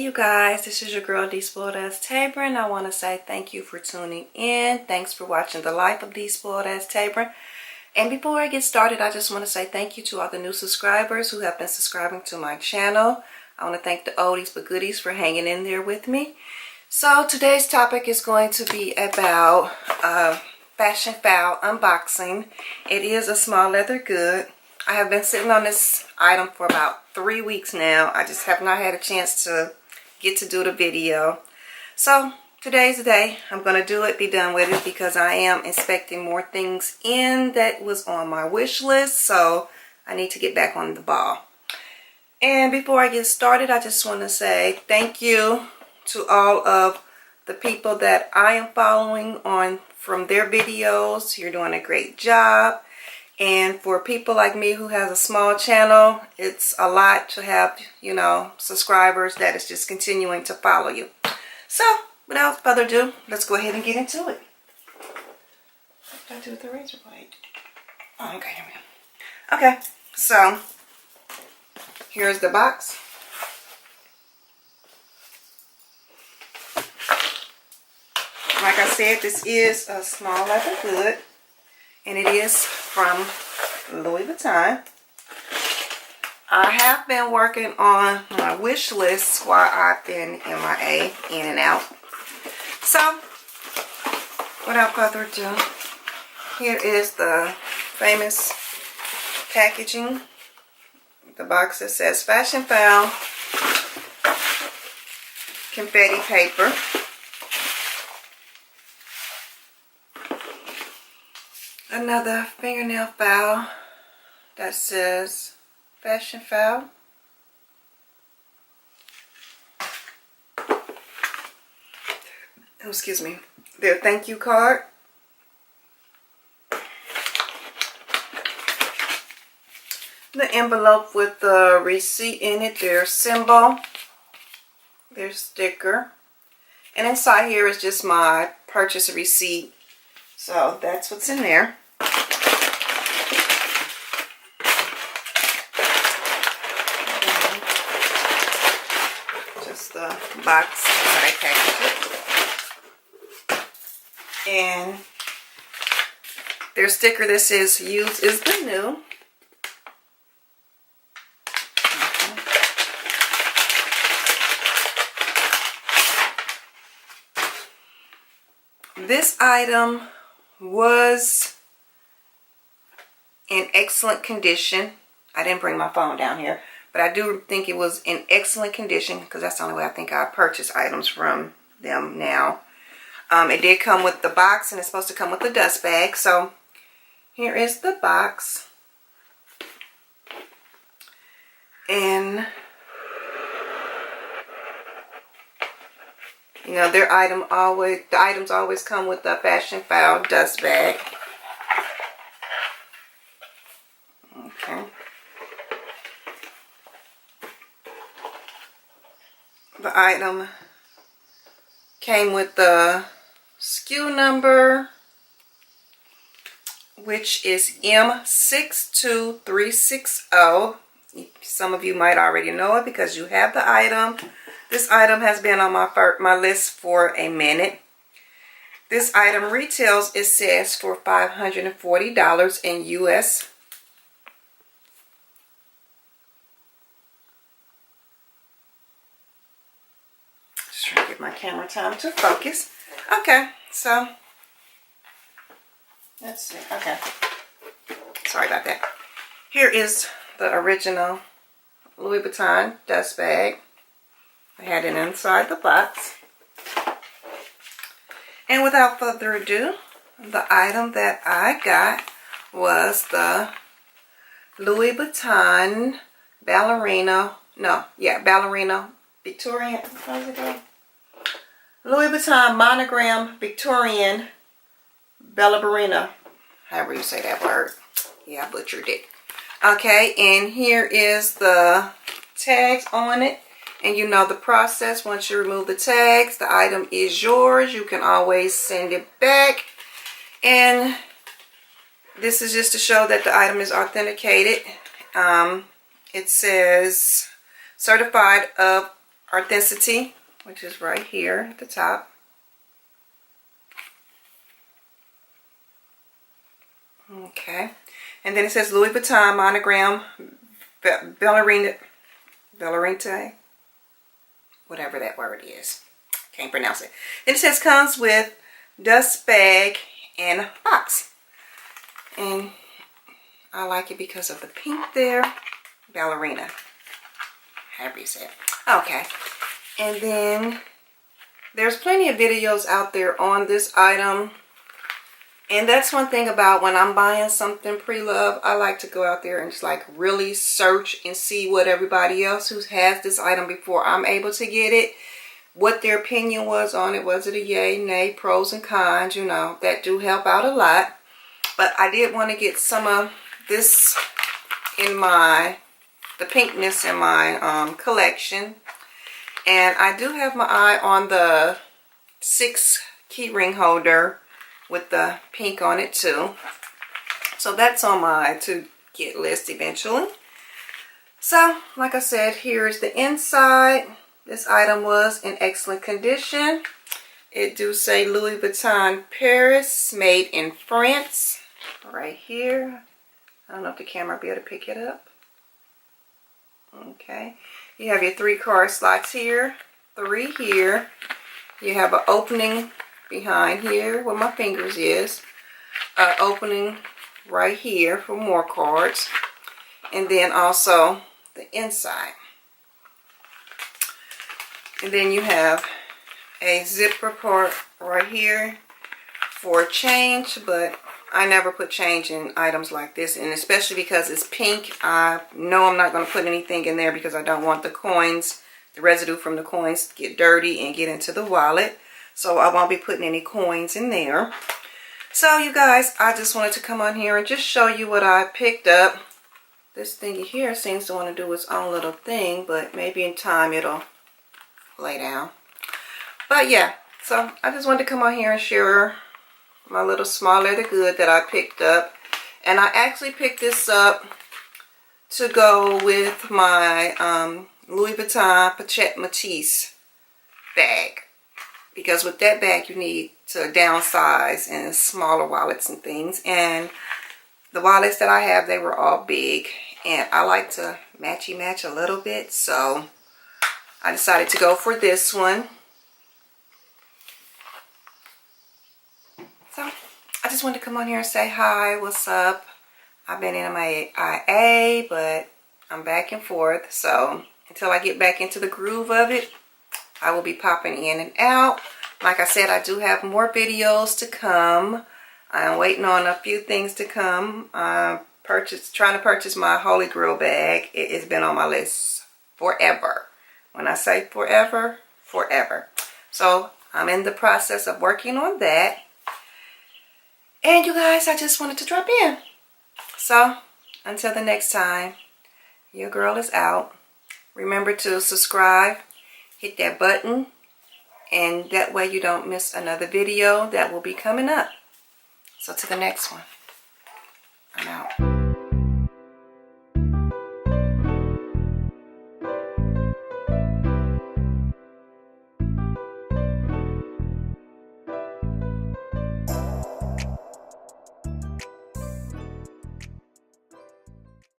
Hey you guys, this is your girl Despoiled as TABRON. I want to say thank you for tuning in. Thanks for watching the life of Despoiled as TABRON. And before I get started, I just want to say thank you to all the new subscribers who have been subscribing to my channel. I want to thank the oldies but goodies for hanging in there with me. So today's topic is going to be about fashion foul unboxing. It is a small leather good. I have been sitting on this item for about 3 weeks now. I just have not had a chance to get to do the video. So today's the day. I'm going to do it, be done with it, because I am inspecting more things in that was on my wish list. So I need to get back on the ball. And before I get started, I just want to say thank you to all of the people that I am following on from their videos. You're doing a great job. And for people like me who has a small channel, it's a lot to have, you know, subscribers that is just continuing to follow you. So, without further ado, let's go ahead and get into it. What did I do with the razor blade? Oh, okay, here we go. Okay, so here's the box. Like I said, this is a small leather good. And it is from Louis Vuitton. I have been working on my wish list while I've been MIA, in and out. So, without further ado, here is the famous packaging. The box that says Fashion Foul confetti paper. Another fingernail file that says Fashion Foul. Oh, excuse me. Their thank you card. The envelope with the receipt in it, their symbol, their sticker. And inside here is just my purchase receipt. So that's what's in there. Just the box that I packaged it. And their sticker that says used is the new. This item was in excellent condition. I didn't bring my phone down here, but I do think it was in excellent condition because that's the only way I think I purchase items from them now. It did come with the box, and it's supposed to come with the dust bag. So here is the box. And you know, the items always come with the Fashion Foul dust bag. Okay. The item came with the SKU number, which is M62360. Some of you might already know it because you have the item. This item has been on my list for a minute. This item retails, it says, for $540 in US. Just trying to get my camera time to focus. Okay, so let's see. Okay, sorry about that. Here is the original Louis Vuitton dust bag. I had it inside the box. And without further ado, the item that I got was the Louis Vuitton Ballerina Victorian, how's it go? Louis Vuitton Monogram Victorian Ballerina, however you say that word. Yeah, I butchered it. Okay, and here is the tags on it. And you know the process. Once you remove the tags, the item is yours. You can always send it back. And this is just to show that the item is authenticated. It says certified of Authenticity, which is right here at the top. Okay. And then it says Louis Vuitton monogram ballerina, whatever that word is. Can't pronounce it. Then it says comes with dust bag and box. And I like it because of the pink there. Ballerina. However you say it. Okay. And then there's plenty of videos out there on this item. And that's one thing about when I'm buying something pre-love, I like to go out there and just like really search and see what everybody else who has this item before I'm able to get it, what their opinion was on it. Was it a yay, nay, pros and cons, you know, that do help out a lot. But I did want to get some of this in the pinkness in my collection. And I do have my eye on the 6 key ring holder with the pink on it too. So that's on my to get list eventually. So like I said, here's the inside. This item was in excellent condition. It do say Louis Vuitton Paris, made in France, right here. I don't know if the camera will be able to pick it up. Okay, you have your 3 card slots here, 3 here. You have an opening behind here where my fingers is, opening right here for more cards, and then also the inside. And then you have a zipper part right here for change, but I never put change in items like this, and especially because it's pink, I know I'm not going to put anything in there because I don't want the coins, the residue from the coins to get dirty and get into the wallet. So I won't be putting any coins in there. So you guys, I just wanted to come on here and just show you what I picked up. This thingy here seems to want to do its own little thing, but maybe in time it'll lay down. But yeah, so I just wanted to come on here and share my little small leather good that I picked up. And I actually picked this up to go with my Louis Vuitton Pochette Matisse bag. Because with that bag you need to downsize and smaller wallets and things. And the wallets that I have, they were all big. And I like to matchy match a little bit. So I decided to go for this one. So I just wanted to come on here and say hi, what's up. I've been in my IA, but I'm back and forth. So until I get back into the groove of it, I will be popping in and out. Like I said, I do have more videos to come. I'm waiting on a few things to come. I'm trying to purchase my Holy Grail bag. It has been on my list forever. When I say forever, forever. So I'm in the process of working on that. And you guys, I just wanted to drop in. So until the next time, your girl is out. Remember to subscribe. Hit that button, and that way you don't miss another video that will be coming up. So to the next one, I'm out.